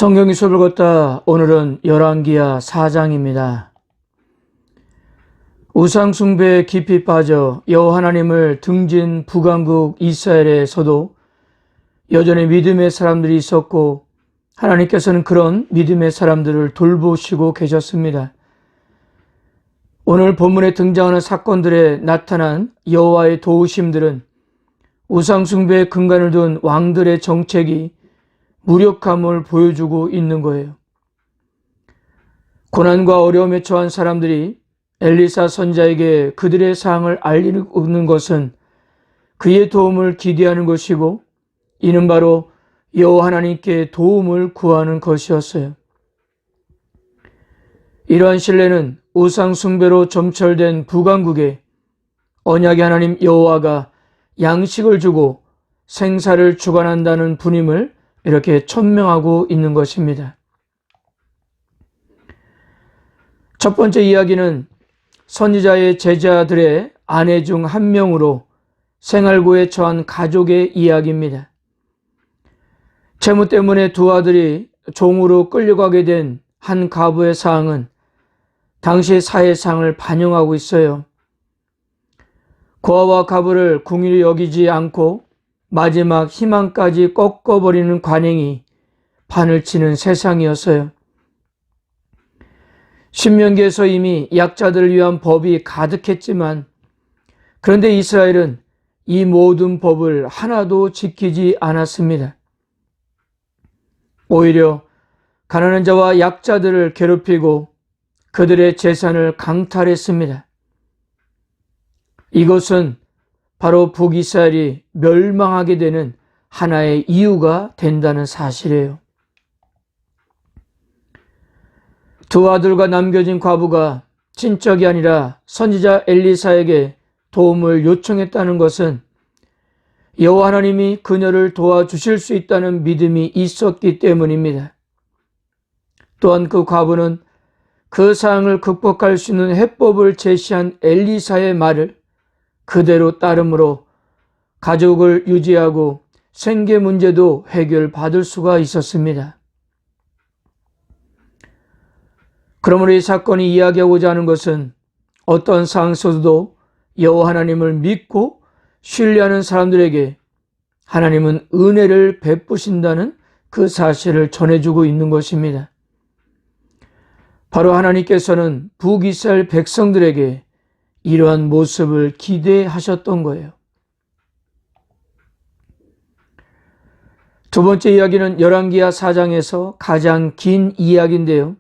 성경이 수업을 걷다. 오늘은 열왕기하 4장입니다. 우상숭배에 깊이 빠져 여호와 하나님을 등진 북왕국 이스라엘에서도 여전히 믿음의 사람들이 있었고, 하나님께서는 그런 믿음의 사람들을 돌보시고 계셨습니다. 오늘 본문에 등장하는 사건들에 나타난 여호와의 도우심들은 우상숭배의 근간을 둔 왕들의 정책이 무력함을 보여주고 있는 거예요. 고난과 어려움에 처한 사람들이 엘리사 선지자에게 그들의 상황을 알리는 것은 그의 도움을 기대하는 것이고, 이는 바로 여호와 하나님께 도움을 구하는 것이었어요. 이러한 신뢰는 우상 숭배로 점철된 북왕국에 언약의 하나님 여호와가 양식을 주고 생사를 주관한다는 분임을 이렇게 천명하고 있는 것입니다. 첫 번째 이야기는 선지자의 제자들의 아내 중 한 명으로 생활고에 처한 가족의 이야기입니다. 채무 때문에 두 아들이 종으로 끌려가게 된 한 과부의 사항은 당시 사회상을 반영하고 있어요. 고아와 과부를 궁일히 여기지 않고 마지막 희망까지 꺾어버리는 관행이 판을 치는 세상이었어요. 신명기에서 이미 약자들을 위한 법이 가득했지만, 그런데 이스라엘은 이 모든 법을 하나도 지키지 않았습니다. 오히려 가난한 자와 약자들을 괴롭히고 그들의 재산을 강탈했습니다. 이것은 바로 북이스라엘이 멸망하게 되는 하나의 이유가 된다는 사실이에요. 두 아들과 남겨진 과부가 친척이 아니라 선지자 엘리사에게 도움을 요청했다는 것은 여호와 하나님이 그녀를 도와주실 수 있다는 믿음이 있었기 때문입니다. 또한 그 과부는 그 상황을 극복할 수 있는 해법을 제시한 엘리사의 말을 그대로 따름으로 가족을 유지하고 생계 문제도 해결받을 수가 있었습니다. 그러므로 이 사건이 이야기하고자 하는 것은 어떤 상황에서도 여호와 하나님을 믿고 신뢰하는 사람들에게 하나님은 은혜를 베푸신다는 그 사실을 전해주고 있는 것입니다. 바로 하나님께서는 북이스라엘 백성들에게 이러한 모습을 기대하셨던 거예요. 두 번째 이야기는 열왕기하 4장에서 가장 긴 이야기인데요.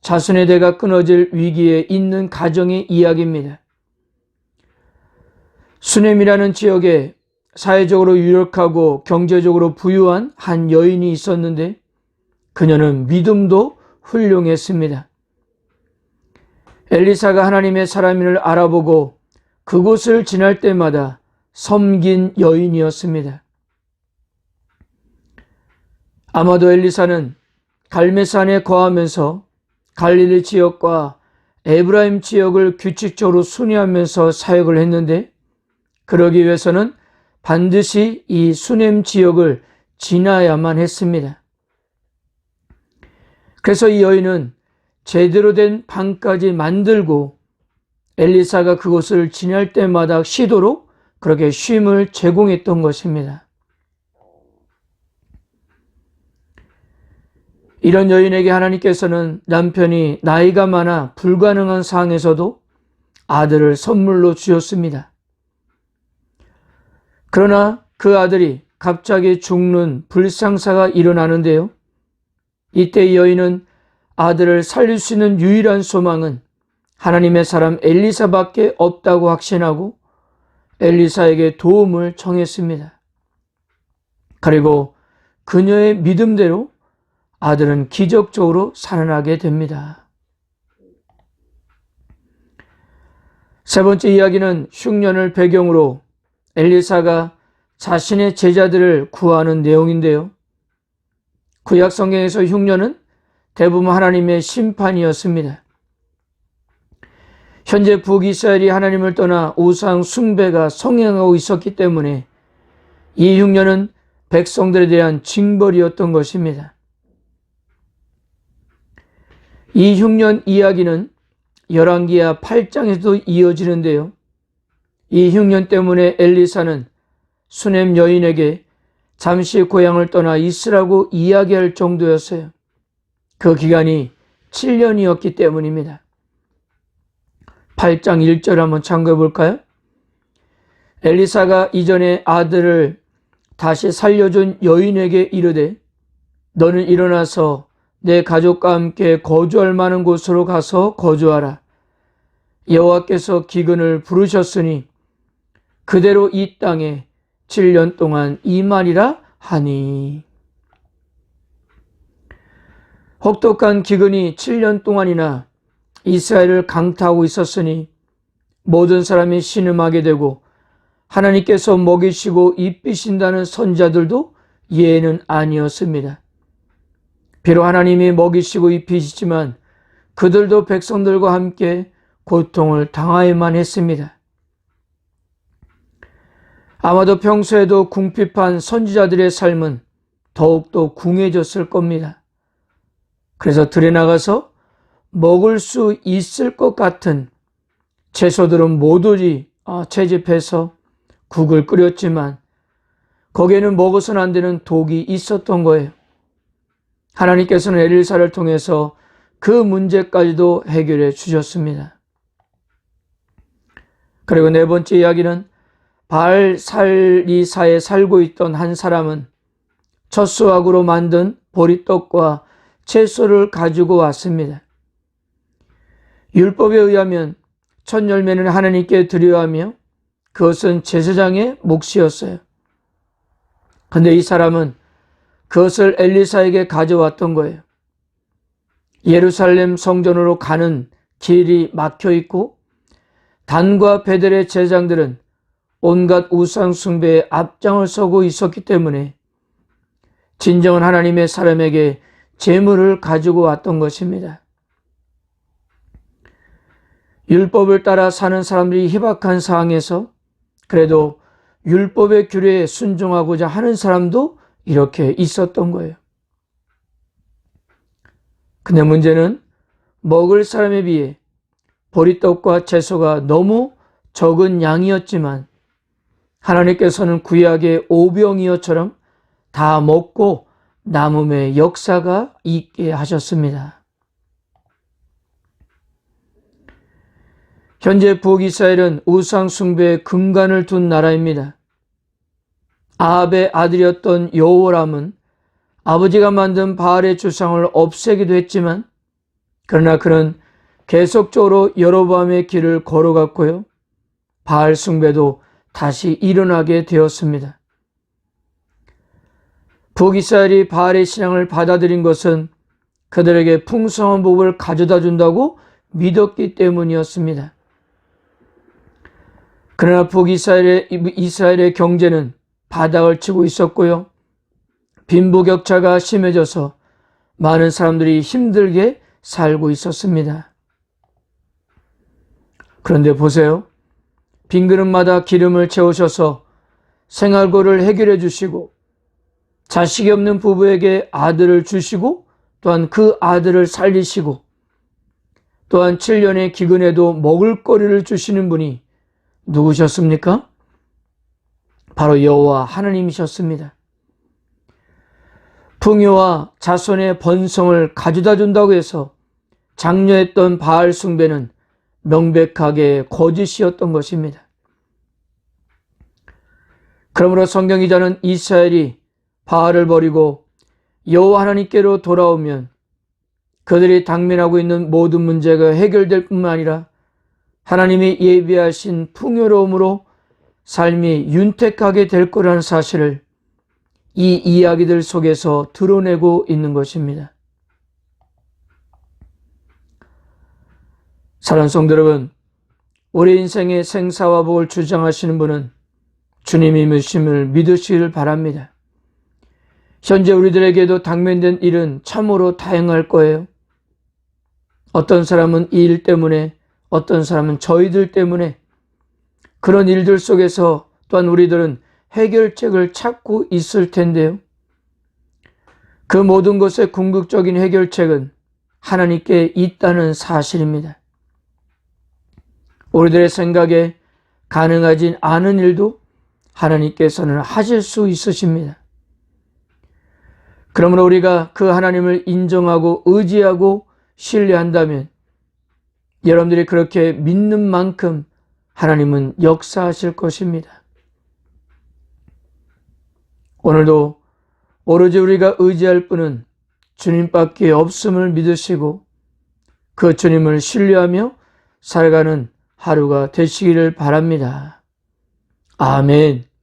자손의 대가 끊어질 위기에 있는 가정의 이야기입니다. 수넴이라는 지역에 사회적으로 유력하고 경제적으로 부유한 한 여인이 있었는데, 그녀는 믿음도 훌륭했습니다. 엘리사가 하나님의 사람임을 알아보고 그곳을 지날 때마다 섬긴 여인이었습니다. 아마도 엘리사는 갈멜산에 거하면서 갈릴리 지역과 에브라임 지역을 규칙적으로 순회하면서 사역을 했는데, 그러기 위해서는 반드시 이 수넴 지역을 지나야만 했습니다. 그래서 이 여인은 제대로 된 방까지 만들고 엘리사가 그곳을 지날 때마다 쉬도록 그렇게 쉼을 제공했던 것입니다. 이런 여인에게 하나님께서는 남편이 나이가 많아 불가능한 상황에서도 아들을 선물로 주셨습니다. 그러나 그 아들이 갑자기 죽는 불상사가 일어나는데요. 이때 이 여인은 아들을 살릴 수 있는 유일한 소망은 하나님의 사람 엘리사밖에 없다고 확신하고 엘리사에게 도움을 청했습니다. 그리고 그녀의 믿음대로 아들은 기적적으로 살아나게 됩니다. 세 번째 이야기는 흉년을 배경으로 엘리사가 자신의 제자들을 구하는 내용인데요. 구약 성경에서 흉년은 대부분 하나님의 심판이었습니다. 현재 북이스라엘이 하나님을 떠나 우상 숭배가 성행하고 있었기 때문에 이 흉년은 백성들에 대한 징벌이었던 것입니다. 이 흉년 이야기는 열왕기하 8장에도 이어지는데요. 이 흉년 때문에 엘리사는 수넴 여인에게 잠시 고향을 떠나 있으라고 이야기할 정도였어요. 그 기간이 7년이었기 때문입니다. 8장 1절 한번 참고해 볼까요? 엘리사가 이전에 아들을 다시 살려준 여인에게 이르되 너는 일어나서 내 가족과 함께 거주할 만한 곳으로 가서 거주하라. 여호와께서 기근을 부르셨으니 그대로 이 땅에 7년 동안 임하리라 하니. 혹독한 기근이 7년 동안이나 이스라엘을 강타하고 있었으니 모든 사람이 신음하게 되고 하나님께서 먹이시고 입히신다는 선지자들도 예외는 아니었습니다. 비록 하나님이 먹이시고 입히시지만 그들도 백성들과 함께 고통을 당하여만 했습니다. 아마도 평소에도 궁핍한 선지자들의 삶은 더욱더 궁해졌을 겁니다. 그래서 들에 나가서 먹을 수 있을 것 같은 채소들은 모두 채집해서 국을 끓였지만 거기에는 먹어서는 안 되는 독이 있었던 거예요. 하나님께서는 엘리사를 통해서 그 문제까지도 해결해 주셨습니다. 그리고 네 번째 이야기는 바알살리사에 살고 있던 한 사람은 젖소학으로 만든 보리떡과 채소를 가지고 왔습니다. 율법에 의하면 첫 열매는 하나님께 드려야 하며 그것은 제사장의 몫이었어요. 그런데 이 사람은 그것을 엘리사에게 가져왔던 거예요. 예루살렘 성전으로 가는 길이 막혀 있고 단과 베델의 제사장들은 온갖 우상 숭배에 앞장을 서고 있었기 때문에 진정한 하나님의 사람에게 제물을 가지고 왔던 것입니다. 율법을 따라 사는 사람들이 희박한 상황에서 그래도 율법의 규례에 순종하고자 하는 사람도 이렇게 있었던 거예요. 근데 문제는 먹을 사람에 비해 보리떡과 채소가 너무 적은 양이었지만 하나님께서는 구약의 오병이어처럼 다 먹고 남음의 역사가 있게 하셨습니다. 현재 북이스라엘은 우상 숭배에 근간을 둔 나라입니다. 아합의 아들이었던 여호람은 아버지가 만든 바알의 주상을 없애기도 했지만 그러나 그는 계속적으로 여로보암의 길을 걸어갔고요. 바알 숭배도 다시 일어나게 되었습니다. 북이스라엘이 바알의 신앙을 받아들인 것은 그들에게 풍성한 복을 가져다 준다고 믿었기 때문이었습니다. 그러나 북이스라엘의 경제는 바닥을 치고 있었고요. 빈부격차가 심해져서 많은 사람들이 힘들게 살고 있었습니다. 그런데 보세요. 빈 그릇마다 기름을 채우셔서 생활고를 해결해 주시고 자식이 없는 부부에게 아들을 주시고 또한 그 아들을 살리시고 또한 7년의 기근에도 먹을거리를 주시는 분이 누구셨습니까? 바로 여호와 하나님이셨습니다. 풍요와 자손의 번성을 가져다 준다고 해서 장려했던 바알 숭배는 명백하게 거짓이었던 것입니다. 그러므로 성경 기자는 이스라엘이 바알을 버리고 여호와 하나님께로 돌아오면 그들이 당면하고 있는 모든 문제가 해결될 뿐만 아니라 하나님이 예비하신 풍요로움으로 삶이 윤택하게 될 거라는 사실을 이 이야기들 속에서 드러내고 있는 것입니다. 사랑하는 성도 여러분, 우리 인생의 생사와 복을 주장하시는 분은 주님이심을 믿으시길 바랍니다. 현재 우리들에게도 당면된 일은 참으로 다양할 거예요. 어떤 사람은 이 일 때문에, 어떤 사람은 저희들 때문에 그런 일들 속에서 또한 우리들은 해결책을 찾고 있을 텐데요. 그 모든 것의 궁극적인 해결책은 하나님께 있다는 사실입니다. 우리들의 생각에 가능하진 않은 일도 하나님께서는 하실 수 있으십니다. 그러므로 우리가 그 하나님을 인정하고 의지하고 신뢰한다면 여러분들이 그렇게 믿는 만큼 하나님은 역사하실 것입니다. 오늘도 오로지 우리가 의지할 분은 주님밖에 없음을 믿으시고 그 주님을 신뢰하며 살아가는 하루가 되시기를 바랍니다. 아멘.